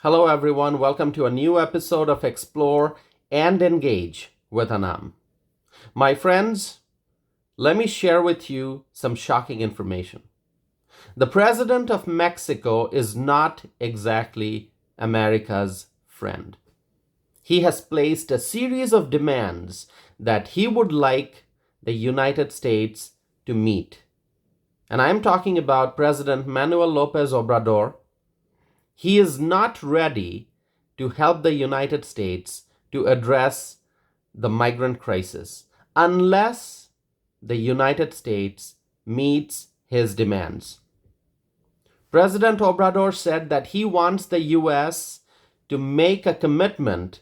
Hello everyone, welcome to a new episode of Explore and Engage with Anam. My friends, let me share with you some shocking information. The president of Mexico is not exactly America's friend. He has placed a series of demands that he would like the United States to meet. And I'm talking about President Manuel Lopez Obrador. He is not ready to help the United States to address the migrant crisis unless the United States meets his demands. President Obrador said that he wants the US to make a commitment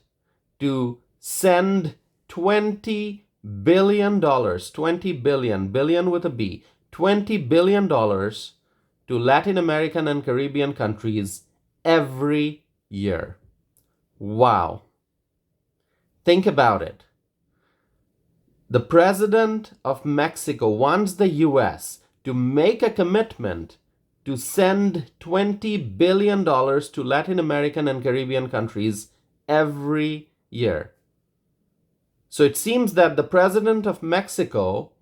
to send $20 billion, 20 billion, billion with a B, $20 billion to Latin American and Caribbean countries every year. Wow. Think about it. The president of Mexico wants the US to make a commitment to send $20 billion to Latin American and Caribbean countries every year. So it seems that the president of Mexico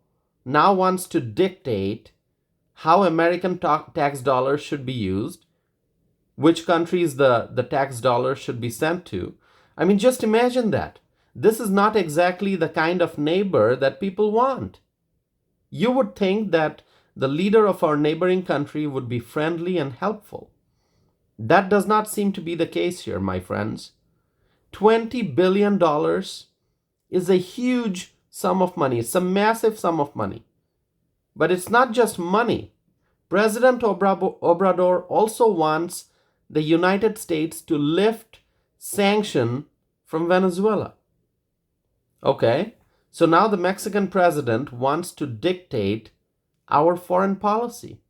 now wants to dictate how American tax dollars should be used, which countries the tax dollars should be sent to. I mean, just imagine that. This is not exactly the kind of neighbor that people want. You would think that the leader of our neighboring country would be friendly and helpful. That does not seem to be the case here, my friends. $20 billion is a huge sum of money. It's a massive sum of money. But it's not just money. President Obrador also wants the United States to lift sanction from Venezuela. Okay, so now the Mexican president wants to dictate our foreign policy.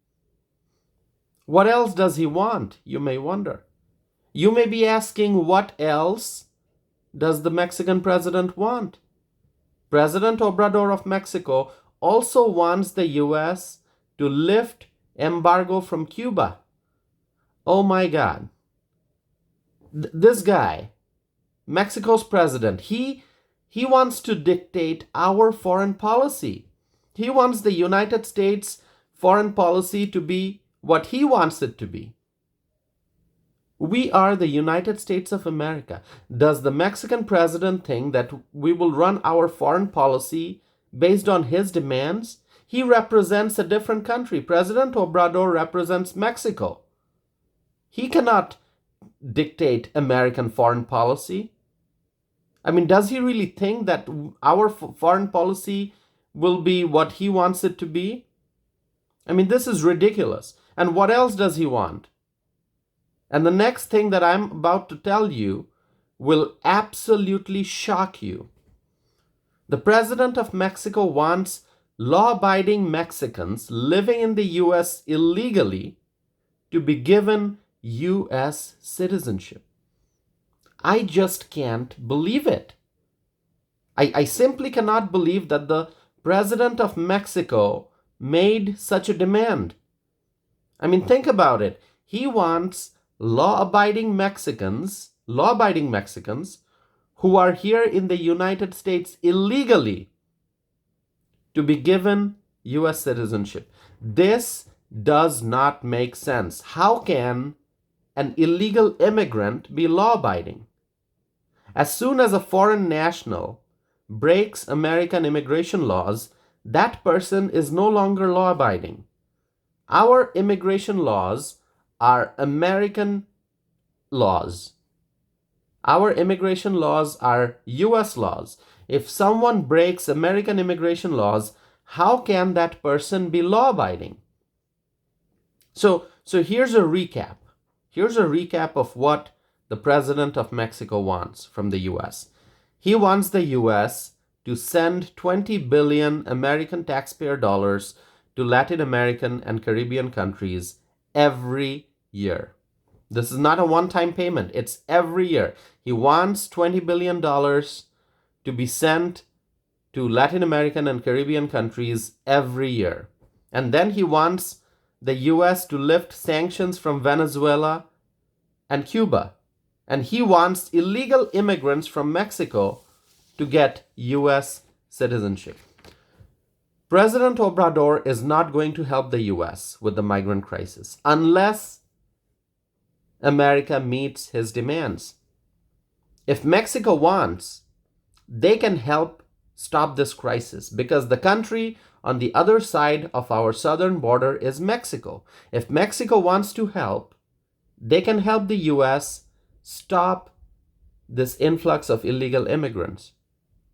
What else does he want, you may wonder? You may be asking, what else does the Mexican president want? President Obrador of Mexico also wants the US to lift embargo from Cuba. Oh my God. This guy, Mexico's president, he wants to dictate our foreign policy. He wants the United States foreign policy to be what he wants it to be. We are the United States of America. Does the Mexican president think that we will run our foreign policy based on his demands? He represents a different country. President Obrador represents Mexico. He cannot dictate American foreign policy. I mean, does he really think that our foreign policy will be what he wants it to be? I mean, this is ridiculous. And what else does he want? And the next thing that I'm about to tell you will absolutely shock you. The president of Mexico wants law-abiding Mexicans living in the US illegally to be given US citizenship. I just can't believe it. I simply cannot believe that the president of Mexico made such a demand. I mean, think about it. He wants law-abiding Mexicans who are here in the United States illegally to be given US citizenship. This does not make sense. How can an illegal immigrant be law-abiding? As soon as a foreign national breaks American immigration laws, that person is no longer law-abiding. Our immigration laws are American laws. Our immigration laws are US laws. If someone breaks American immigration laws, how can that person be law-abiding? So here's a recap. Here's a recap of what the president of Mexico wants from the US. He wants the US to send 20 billion American taxpayer dollars to Latin American and Caribbean countries every year. This is not a one-time payment. It's every year. He wants $20 billion to be sent to Latin American and Caribbean countries every year. And then he wants the US to lift sanctions from Venezuela and Cuba. and he wants illegal immigrants from Mexico to get U.S. citizenship. President Obrador is not going to help the U.S. with the migrant crisis unless America meets his demands. If Mexico wants, they can help stop this crisis because the country on the other side of our southern border is Mexico. If Mexico wants to help, they can help the U.S. stop this influx of illegal immigrants.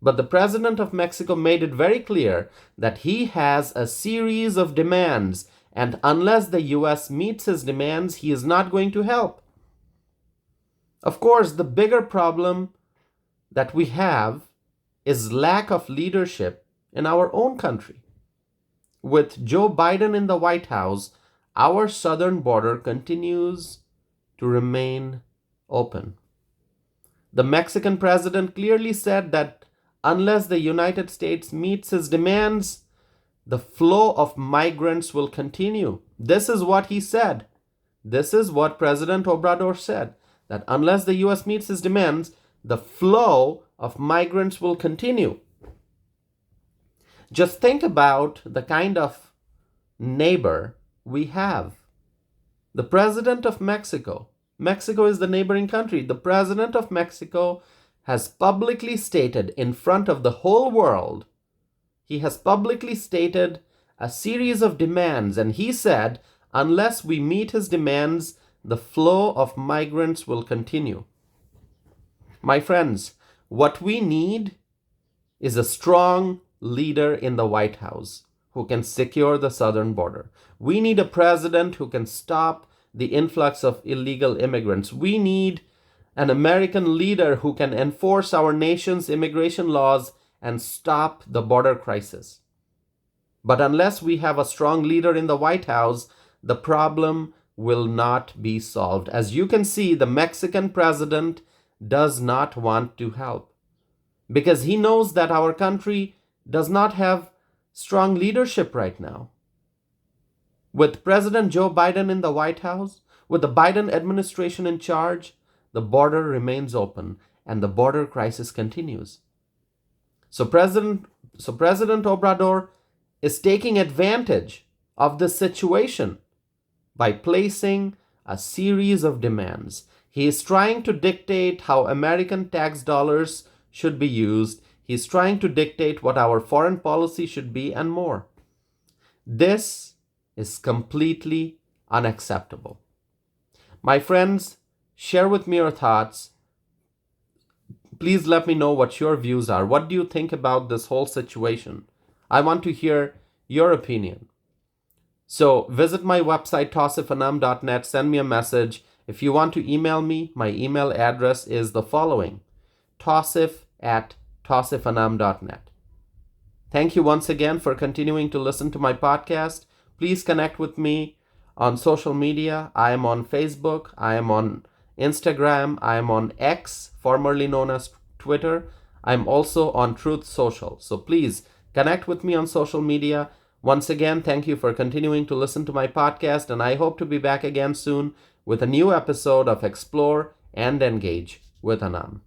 But the president of Mexico made it very clear that he has a series of demands, and unless the U.S. meets his demands, he is not going to help. Of course, the bigger problem that we have is lack of leadership in our own country. With Joe Biden in the White House, our southern border continues to remain open. The Mexican president clearly said that unless the United States meets his demands, the flow of migrants will continue. This is what he said. This is what President Obrador said, that unless the U.S. meets his demands, the flow of migrants will continue. Just think about the kind of neighbor we have. The president of Mexico. Mexico is the neighboring country. The president of Mexico has publicly stated in front of the whole world, he has publicly stated a series of demands, and he said, unless we meet his demands, the flow of migrants will continue. My friends, what we need is a strong leader in the White House who can secure the southern border. We need a president who can stop the influx of illegal immigrants. We need an American leader who can enforce our nation's immigration laws and stop the border crisis. But unless we have a strong leader in the White House, the problem will not be solved. As you can see, the Mexican president does not want to help because he knows that our country does not have strong leadership right now. With President Joe Biden in the White House, with the Biden administration in charge, the border remains open and the border crisis continues. So President Obrador is taking advantage of this situation by placing a series of demands. He is trying to dictate how American tax dollars should be used. He is trying to dictate what our foreign policy should be and more. This is completely unacceptable. My friends, share with me your thoughts. Please let me know what your views are. What do you think about this whole situation? I want to hear your opinion. So visit my website, tausifanam.net. Send me a message. If you want to email me, my email address is the following: tausif@tausifanam.net. Thank you once again for continuing to listen to my podcast. Please connect with me on social media. I am on Facebook. I am on Instagram. I am on X, formerly known as Twitter. I'm also on Truth Social. So please connect with me on social media. Once again, thank you for continuing to listen to my podcast, and I hope to be back again soon with a new episode of Explore and Engage with Anam.